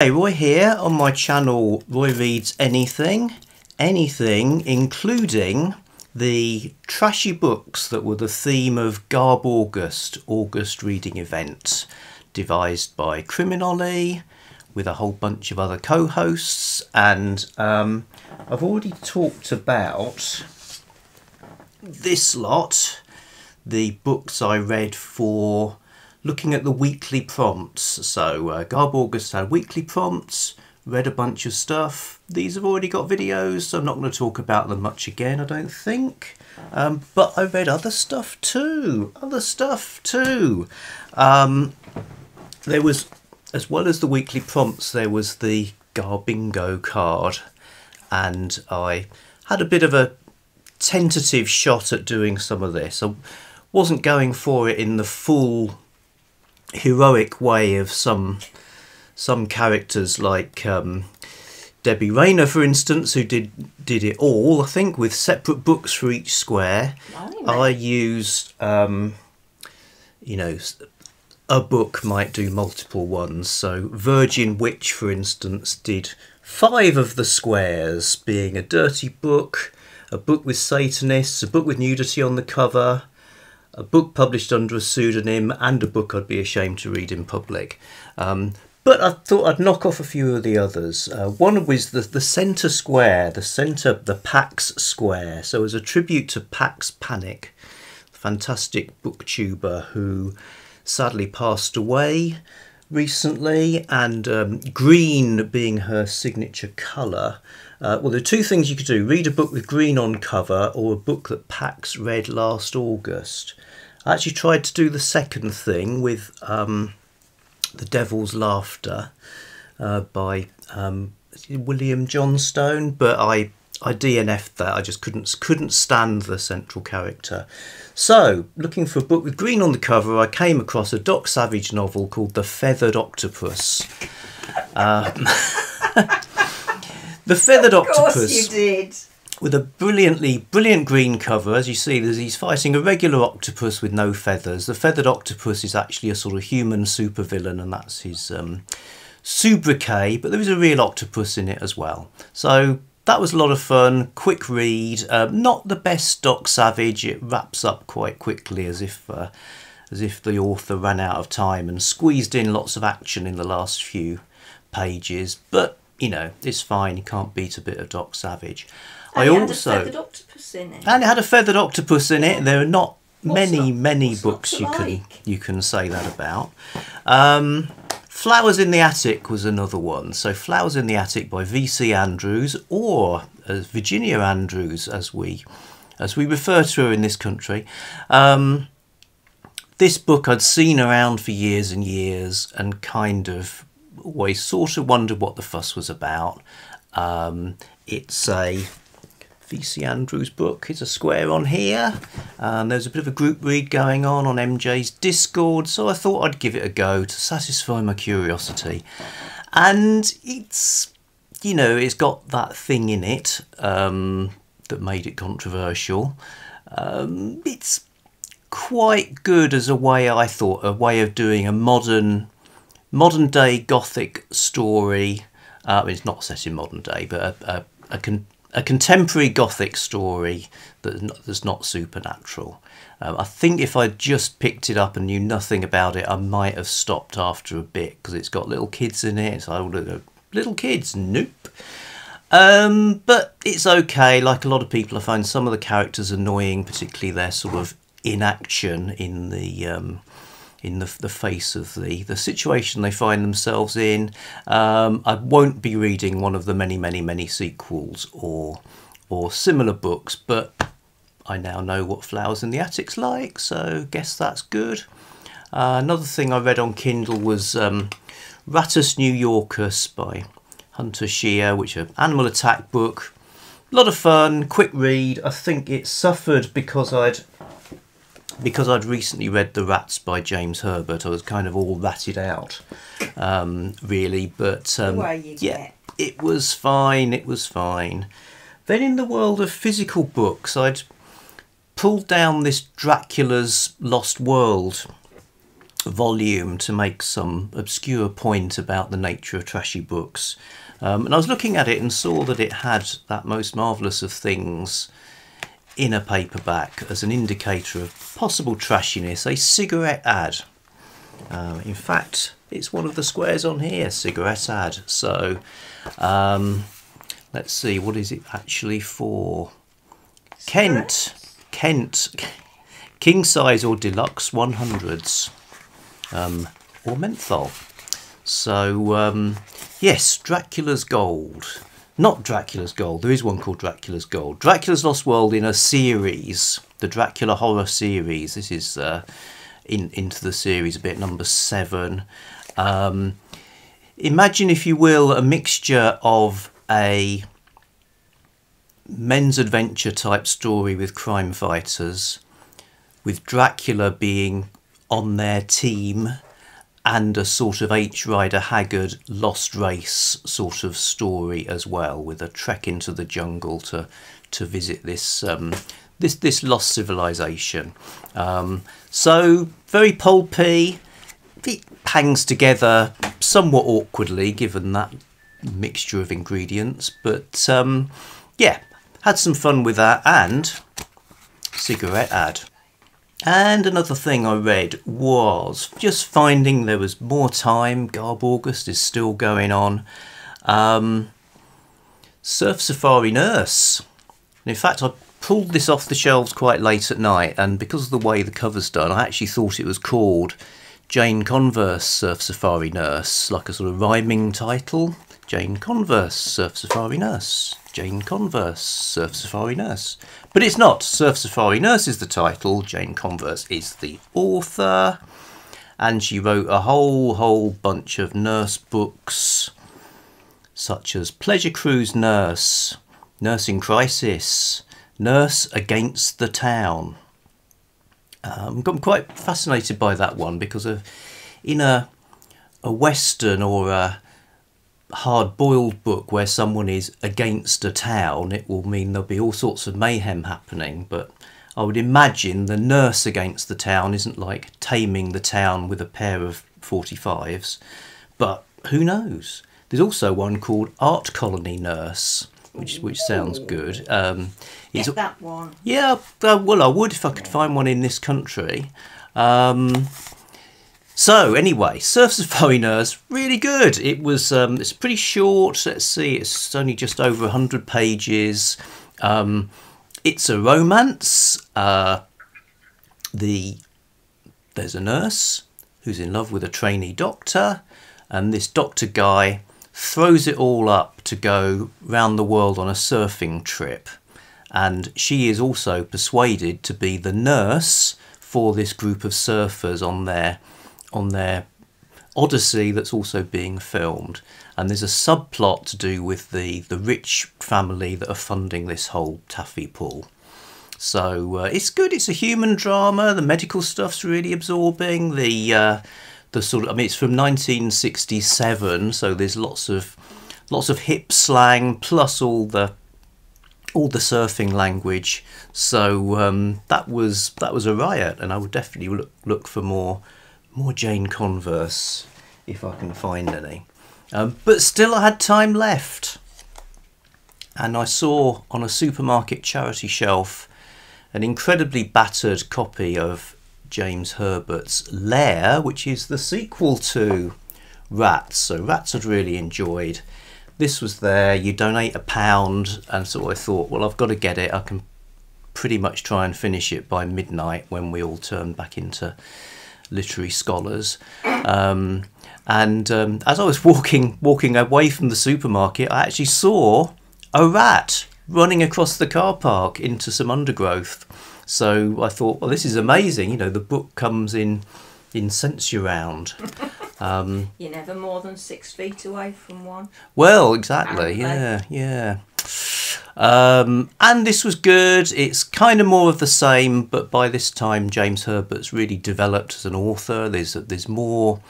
Hey, Roy here on my channel Roy Reads Anything, including the trashy books that were the theme of garbaugust, August reading event, devised by CriminOlly with a whole bunch of other co-hosts. And I've already talked about this lot, the books I read for looking at the weekly prompts. So garbaugust had weekly prompts, read a bunch of stuff. These have already got videos, so I'm not going to talk about them much again, I don't think. But I read other stuff too. There was, as well as the weekly prompts, there was the Garbingo card, and I had a bit of a tentative shot at doing some of this. I wasn't going for it in the full heroic way of some characters like Debbie Rayner, for instance, who did it all, I think, with separate books for each square. I used you know, a book might do multiple ones. So Virgin Witch, for instance, did 5 of the squares, being a dirty book, a book with Satanists, a book with nudity on the cover, a book published under a pseudonym, and a book I'd be ashamed to read in public. But I thought I'd knock off a few of the others. One was the centre square, the Pax square. So as a tribute to Pax Panic, fantastic booktuber who sadly passed away recently, and green being her signature colour. Well, there are 2 things you could do: read a book with green on cover, or a book that Pax read last August. I actually tried to do the second thing with The Devil's Laughter by William Johnstone, but I DNF'd that. I just couldn't stand the central character. So, looking for a book with green on the cover, I came across a Doc Savage novel called The Feathered Octopus. The Feathered Octopus. Of course you did. With a brilliant green cover. As you see, he's fighting a regular octopus with no feathers. The Feathered Octopus is actually a sort of human supervillain, and that's his sobriquet, but there is a real octopus in it as well. So that was a lot of fun, quick read. Not the best Doc Savage. It wraps up quite quickly, as if the author ran out of time and squeezed in lots of action in the last few pages. But you know, it's fine. You can't beat a bit of Doc Savage. And it had a feathered octopus in it. And it had a feathered octopus in it. There are not many books you can say that about. Flowers in the Attic was another one. So Flowers in the Attic by V.C. Andrews, or Virginia Andrews, as we refer to her in this country. This book I'd seen around for years and years, and kind of always sort of wondered what the fuss was about. It's a V.C. Andrews book. It's a square on here. There's a bit of a group read going on MJ's Discord, so I thought I'd give it a go to satisfy my curiosity. And it's, you know, it's got that thing in it that made it controversial. It's quite good as a way, I thought, a way of doing a modern day Gothic story. It's not set in modern day, but a contemporary Gothic story that's not supernatural. I think if I'd just picked it up and knew nothing about it, I might have stopped after a bit, because it's got little kids in it. So I would go, little kids? Nope. But it's okay. Like a lot of people, I find some of the characters annoying, particularly their sort of inaction in the face of the situation they find themselves in. I won't be reading one of the many sequels or similar books, but I now know what Flowers in the Attic's like, so guess that's good. Another thing I read on Kindle was Rattus New Yorkus by Hunter Shear, which is an animal attack book. A lot of fun, quick read. I think it suffered because I'd recently read The Rats by James Herbert. I was kind of all ratted out, really, but yeah, it was fine. Then in the world of physical books, I'd pulled down this Dracula's Lost World volume to make some obscure point about the nature of trashy books. And I was looking at it and saw that it had that most marvellous of things in a paperback as an indicator of possible trashiness, a cigarette ad. In fact, it's one of the squares on here, cigarette ad. So let's see, what is it actually for? Kent, king size or deluxe 100s, or menthol. So yes, Dracula's Gold. Not Dracula's Gold, there is one called Dracula's Gold. Dracula's Lost World in a series, the Dracula horror series. This is into the series a bit, number 7. Imagine, if you will, a mixture of a men's adventure type story with crime fighters, with Dracula being on their team, and a sort of H. Rider Haggard lost race sort of story as well, with a trek into the jungle to visit this this lost civilization. So very pulpy. It hangs together somewhat awkwardly given that mixture of ingredients, but yeah, had some fun with that. And cigarette ad. And another thing I read was just finding there was more time. Garbaugust is still going on. Surf Safari Nurse. And in fact, I pulled this off the shelves quite late at night, and because of the way the cover's done, I actually thought it was called Jane Converse Surf Safari Nurse, like a sort of rhyming title. Jane Converse Surf Safari Nurse. Jane Converse Surf Safari Nurse. But it's not. Surf Safari Nurse is the title. Jane Converse is the author. And she wrote a whole bunch of nurse books, such as Pleasure Cruise Nurse, Nurse in Crisis, Nurse Against the Town. I'm quite fascinated by that one because in a Western or a hard-boiled book where someone is against a town, it will mean there'll be all sorts of mayhem happening. But I would imagine the nurse against the town isn't like taming the town with a pair of 45s. But who knows? There's also one called Art Colony Nurse, which sounds good. Get that one. Yeah, well, I would if I could find one in this country. So anyway, Surf Safari Nurse, really good. It was it's pretty short. Let's see, it's only just over 100 pages. It's a romance. There's a nurse who's in love with a trainee doctor, and this doctor guy throws it all up to go round the world on a surfing trip, and she is also persuaded to be the nurse for this group of surfers on their odyssey that's also being filmed. And there's a subplot to do with the rich family that are funding this whole taffy pool. So it's good. It's a human drama. The medical stuff's really absorbing. The sort of, I mean, it's from 1967, so there's lots of hip slang plus all the surfing language. So that was a riot, and I would definitely look for more Jane Converse if I can find any. But still, I had time left, and I saw on a supermarket charity shelf an incredibly battered copy of James Herbert's Lair, which is the sequel to Rats. So Rats I'd really enjoyed. This was there. You donate £1, and so I thought, well, I've got to get it. I can pretty much try and finish it by midnight when we all turn back into literary scholars. And as I was walking away from the supermarket, I actually saw a rat running across the car park into some undergrowth. So I thought, well, this is amazing. You know, the book comes in sense-round. You're never more than 6 feet away from one. Well, exactly. Yeah. And this was good. It's kind of more of the same, but by this time James Herbert's really developed as an author. There's more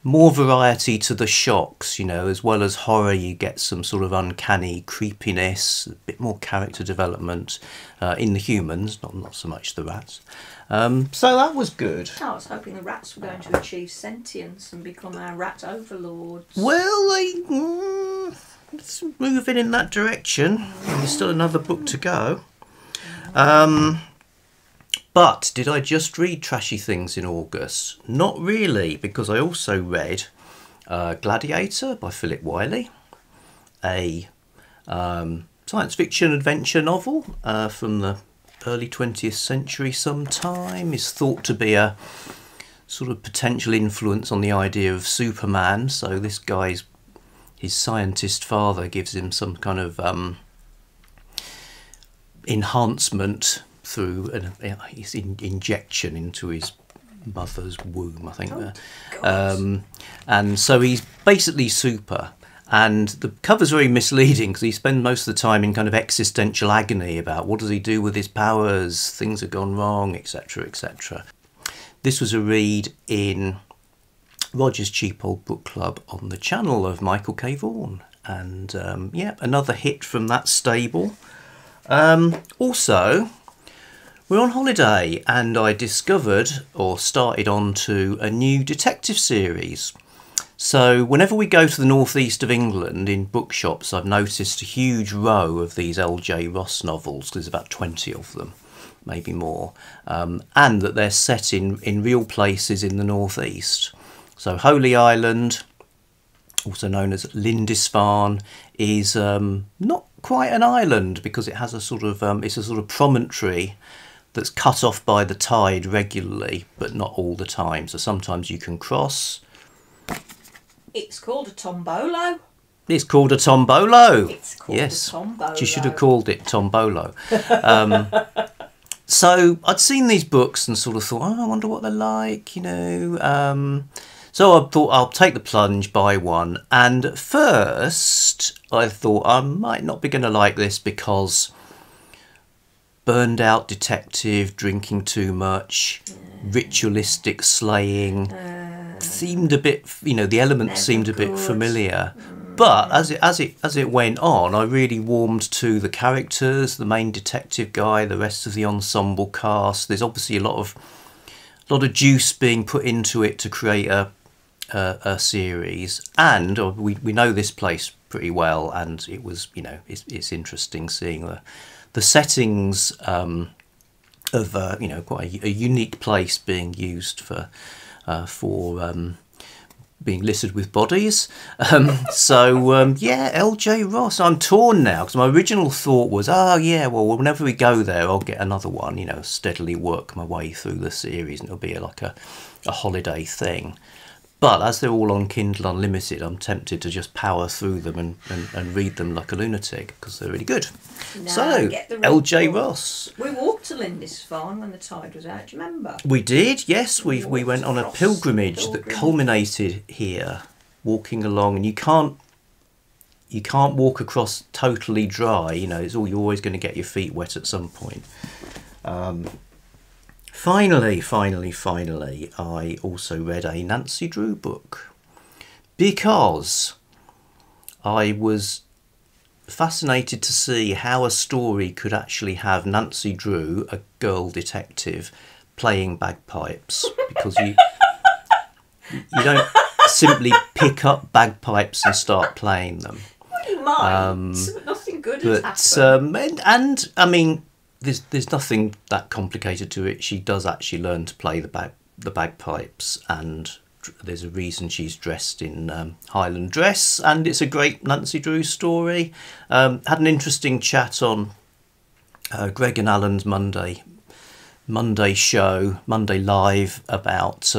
more variety to the shocks, you know, as well as horror. You get some sort of uncanny creepiness, a bit more character development in the humans, not so much the rats. So that was good. I was hoping the rats were going to achieve sentience and become our rat overlords. Well, it's moving in that direction. There's still another book to go. But did I just read trashy things in August? Not really, because I also read Gladiator by Philip Wiley, a science fiction adventure novel from the early 20th century sometime. Is thought to be a sort of potential influence on the idea of Superman. So this guy's, his scientist father gives him some kind of enhancement through his injection into his mother's womb, I think. And so he's basically super. And the cover's very misleading because he spends most of the time in kind of existential agony about what does he do with his powers, things have gone wrong, etc., etc. This was a read in Roger's Cheap Old Book Club on the channel of Michael K. Vaughan. And yeah, another hit from that stable. Also, we're on holiday and I discovered or started on to a new detective series. So whenever we go to the northeast of England in bookshops, I've noticed a huge row of these L.J. Ross novels. There's about 20 of them, maybe more, and that they're set in real places in the northeast. So Holy Island, also known as Lindisfarne, is not quite an island because it has a sort of it's a sort of promontory that's cut off by the tide regularly, but not all the time. So sometimes you can cross. It's called a tombolo. It's called a tombolo. It's called yes. a tombolo. You should have called it tombolo. So I'd seen these books and sort of thought, oh, I wonder what they're like, you know. So I thought I'll take the plunge, buy one. And at first I thought I might not be going to like this because burned out detective, drinking too much, ritualistic slaying, seemed a bit, you know, the elements seemed a bit familiar. But as it went on, I really warmed to the characters, the main detective guy, the rest of the ensemble cast. There's obviously a lot of juice being put into it to create a series, and we know this place pretty well, and it was, you know, it's interesting seeing the settings of you know, quite a unique place being used for being littered with bodies. Yeah, L.J. Ross. I'm torn now because my original thought was, oh yeah, well, whenever we go there, I'll get another one. You know, steadily work my way through the series, and it'll be like a holiday thing. But as they're all on Kindle Unlimited, I'm tempted to just power through them and read them like a lunatic because they're really good. No, so, L.J. Ross. We walked to Lindisfarne when the tide was out, do you remember? We did, yes. We went on a pilgrimage that culminated here, walking along, and you can't walk across totally dry. You know, you're always going to get your feet wet at some point. Finally, I also read a Nancy Drew book because I was fascinated to see how a story could actually have Nancy Drew, a girl detective, playing bagpipes, because you don't simply pick up bagpipes and start playing them. Well, you might, nothing good has happened. And I mean, there's nothing that complicated to it. She does actually learn to play the bagpipes, and there's a reason she's dressed in Highland dress, and it's a great Nancy Drew story. Had an interesting chat on Greg and Alan's Monday show, Monday Live, about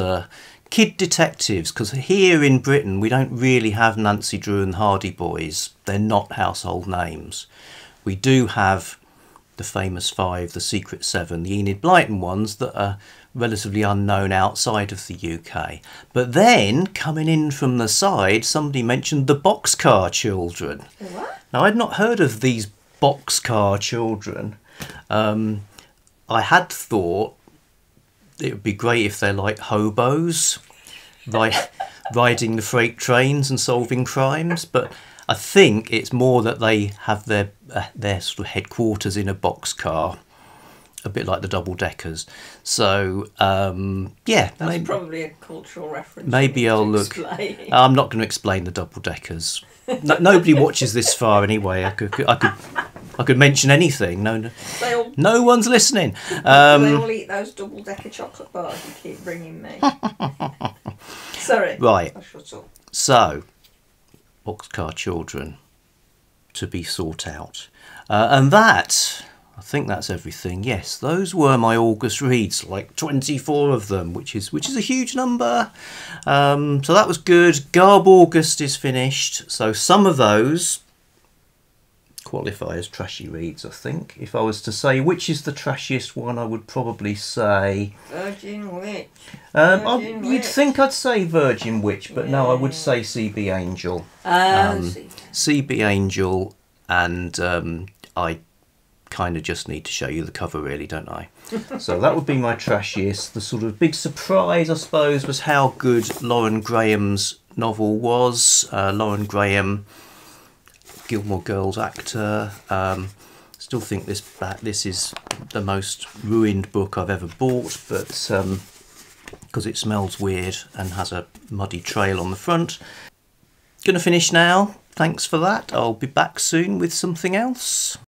kid detectives, because here in Britain we don't really have Nancy Drew and Hardy Boys. They're not household names. We do have the famous 5, the Secret 7, the Enid Blyton ones that are relatively unknown outside of the UK. But then, coming in from the side, somebody mentioned the Boxcar Children. What? Now, I'd not heard of these Boxcar Children. I had thought it would be great if they're like hobos, riding the freight trains and solving crimes, but I think it's more that they have their sort of headquarters in a boxcar, a bit like the double-deckers. So, yeah. That's probably a cultural reference. Maybe I'll look... I'm not going to explain the double-deckers. Nobody watches this far anyway. I could mention anything. No one's listening. They all eat those double-decker chocolate bars you keep bringing me. Sorry. Right. I'll shut up. So, boxcar children to be sought out. And that... I think that's everything. Yes, those were my August reads, like 24 of them, which is a huge number. So that was good. Garbaugust is finished. So some of those qualify as trashy reads, I think. If I was to say which is the trashiest one, I would probably say... Virgin Witch. You'd think I'd say Virgin Witch, but no, I would say CB Angel. CB Angel, and I kind of just need to show you the cover, really, don't I? So that would be my trashiest. The sort of big surprise, I suppose, was how good Lauren Graham's novel was. Lauren Graham, Gilmore Girls actor. Still think this is the most ruined book I've ever bought, but because it smells weird and has a muddy trail on the front. Gonna finish now. Thanks for that. I'll be back soon with something else.